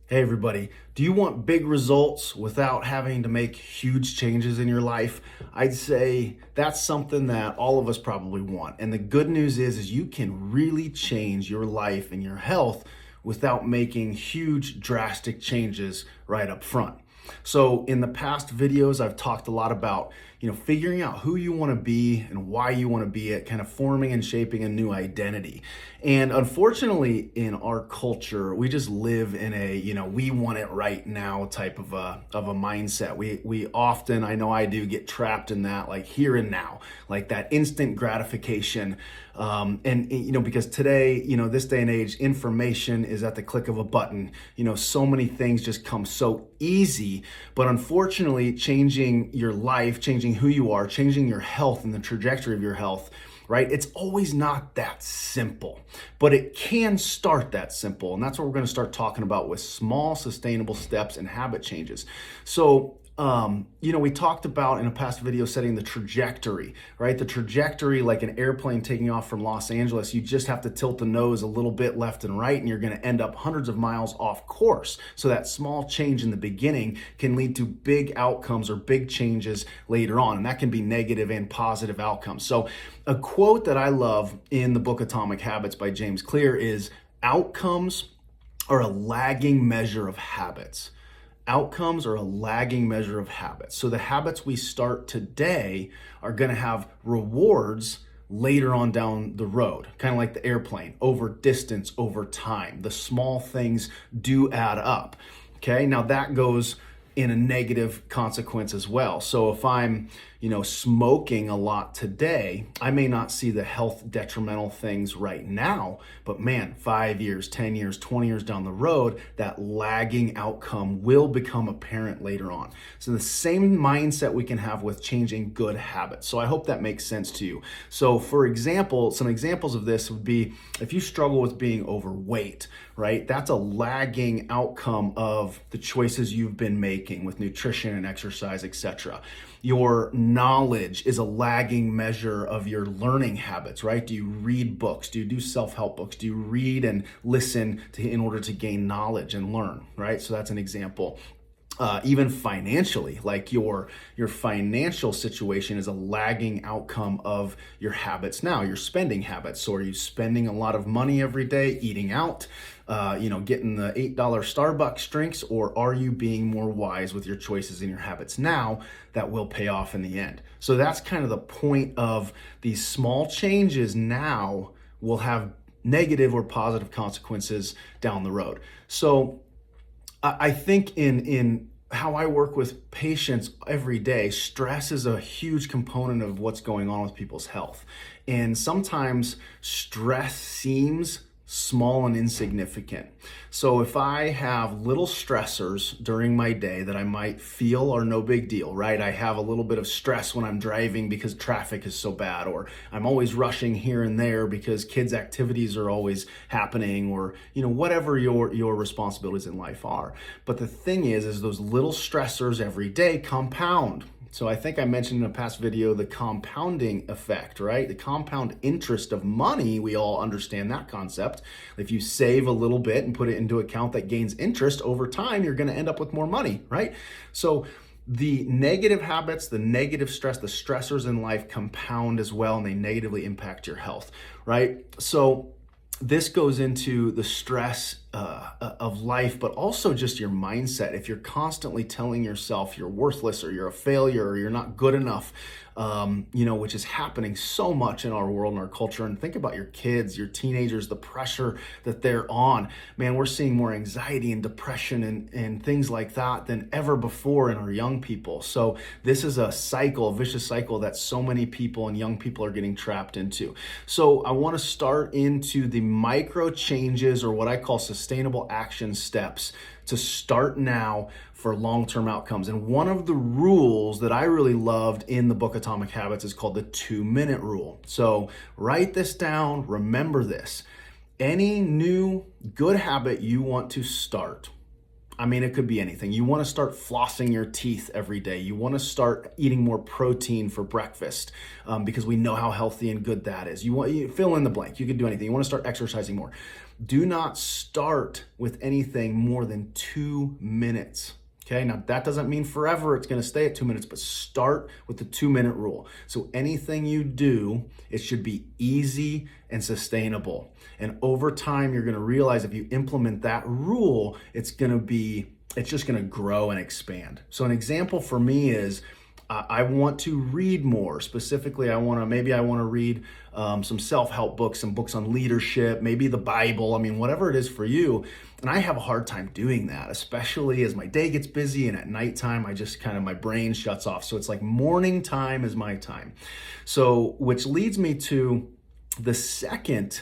Hey everybody, do you want big results without having to make huge changes in your life? I'd say that's something that all of us probably want. And the good news is you can really change your life and your health without making huge drastic changes right up front. So in the past videos, I've talked a lot about, figuring out who you want to be and why you want to be it, kind of forming and shaping a new identity. And unfortunately, in our culture, we just live in a, we want it right now type of a mindset. We often, I know I do, get trapped in that, like here and now, like that instant gratification. Because today, this day and age, information is at the click of a button. So many things just come so easy, but unfortunately, changing your life, changing who you are, changing your health and the trajectory of your health, right? It's always not that simple, but it can start that simple. And that's what we're going to start talking about with small, sustainable steps and habit changes. So, we talked about in a past video setting the trajectory, right? The trajectory, like an airplane taking off from Los Angeles, you just have to tilt the nose a little bit left and right, and you're going to end up hundreds of miles off course. So that small change in the beginning can lead to big outcomes or big changes later on, and that can be negative and positive outcomes. So a quote that I love in the book Atomic Habits by James Clear is, outcomes are a lagging measure of habits. Outcomes are a lagging measure of habits. So the habits we start today are going to have rewards later on down the road, kind of like the airplane, over distance, over time. The small things do add up. Okay, now that goes in a negative consequence as well. So if I'm, smoking a lot today, I may not see the health detrimental things right now, but man, 5 years, 10 years, 20 years down the road, that lagging outcome will become apparent later on. So the same mindset we can have with changing good habits. So I hope that makes sense to you. So for example, some examples of this would be if you struggle with being overweight, right? That's a lagging outcome of the choices you've been making with nutrition and exercise, etc. Your knowledge is a lagging measure of your learning habits, right? Do you read books? Do you do self-help books? Do you read and listen in order to gain knowledge and learn, right? So that's an example. Even financially, like your financial situation is a lagging outcome of your habits now, your spending habits. So are you spending a lot of money every day eating out, getting the $8 Starbucks drinks, or are you being more wise with your choices and your habits now that will pay off in the end? So that's kind of the point of these small changes now will have negative or positive consequences down the road. So I think in how I work with patients every day, stress is a huge component of what's going on with people's health. And sometimes stress seems small and insignificant. So if I have little stressors during my day that I might feel are no big deal, right? I have a little bit of stress when I'm driving because traffic is so bad, or I'm always rushing here and there because kids' activities are always happening, or whatever your responsibilities in life are. But the thing is those little stressors every day compound. So I think I mentioned in a past video the compounding effect, right? The compound interest of money, we all understand that concept. If you save a little bit and put it into an account that gains interest over time, you're going to end up with more money, right? So the negative habits, the negative stress, the stressors in life compound as well, and they negatively impact your health, right? So this goes into the stress of life, but also just your mindset. If you're constantly telling yourself you're worthless or you're a failure or you're not good enough, which is happening so much in our world and our culture. And think about your kids, your teenagers, the pressure that they're on. Man, we're seeing more anxiety and depression and things like that than ever before in our young people. So this is a cycle, a vicious cycle that so many people and young people are getting trapped into. So I want to start into the micro changes, or what I call sustainable action steps, to start now for long-term outcomes. And one of the rules that I really loved in the book Atomic Habits is called the 2-minute rule. So write this down, remember this. Any new good habit you want to start, it could be anything. You want to start flossing your teeth every day. You want to start eating more protein for breakfast because we know how healthy and good that is. You fill in the blank. You could do anything. You want to start exercising more. Do not start with anything more than 2 minutes. Okay, now that doesn't mean forever it's gonna stay at 2 minutes, but start with the 2-minute rule. So anything you do, it should be easy and sustainable. And over time, you're gonna realize if you implement that rule, it's just gonna grow and expand. So an example for me is, I want to read more. Specifically, maybe I want to read some self-help books, some books on leadership, maybe the Bible. I mean, whatever it is for you. And I have a hard time doing that, especially as my day gets busy and at nighttime, my brain shuts off. So it's like morning time is my time. So, which leads me to the second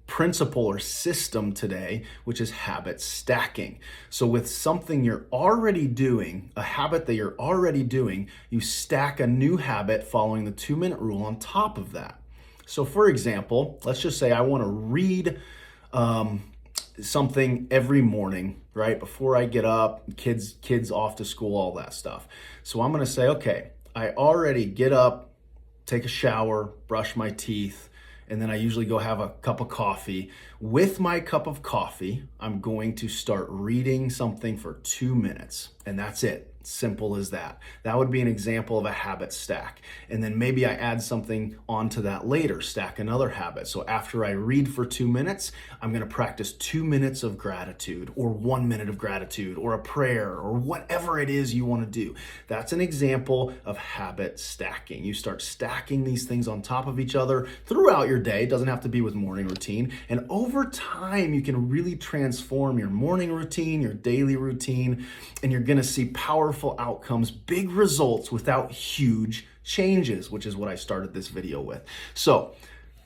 principle or system today, which is habit stacking. So with something you're already doing, a habit that you're already doing, you stack a new habit following the 2-minute rule on top of that. So for example, let's just say I want to read something every morning, right? Before I get up, kids off to school, all that stuff. So I'm going to say, okay, I already get up, take a shower, brush my teeth, and then I usually go have a cup of coffee. With my cup of coffee, I'm going to start reading something for 2 minutes, and that's it. Simple as that. That would be an example of a habit stack. And then maybe I add something onto that later, stack another habit. So after I read for 2 minutes, I'm going to practice 2 minutes of gratitude, or 1 minute of gratitude, or a prayer, or whatever it is you want to do. That's an example of habit stacking. You start stacking these things on top of each other throughout your day. It doesn't have to be with morning routine. And over time, you can really transform your morning routine, your daily routine, and you're going to see powerful outcomes, big results without huge changes, which is what I started this video with. So,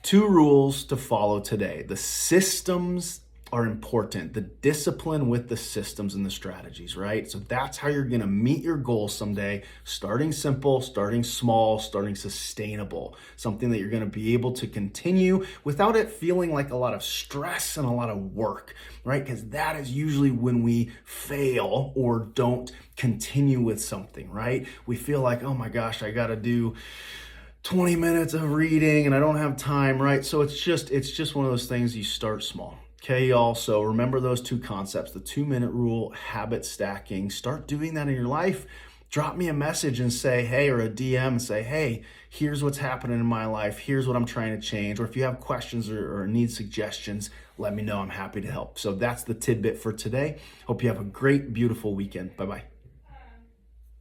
2 rules to follow today. The systems are important, the discipline with the systems and the strategies, right? So that's how you're going to meet your goals someday, starting simple, starting small, starting sustainable, something that you're going to be able to continue without it feeling like a lot of stress and a lot of work, right? Because that is usually when we fail or don't continue with something, right? We feel like, oh my gosh, I got to do 20 minutes of reading and I don't have time, right? So it's just one of those things. You start small. Okay, y'all, so remember those 2 concepts, the 2-minute rule, habit stacking. Start doing that in your life. Drop me a message and say, hey, or a DM and say, hey, here's what's happening in my life. Here's what I'm trying to change. Or if you have questions or need suggestions, let me know. I'm happy to help. So that's the tidbit for today. Hope you have a great, beautiful weekend. Bye-bye.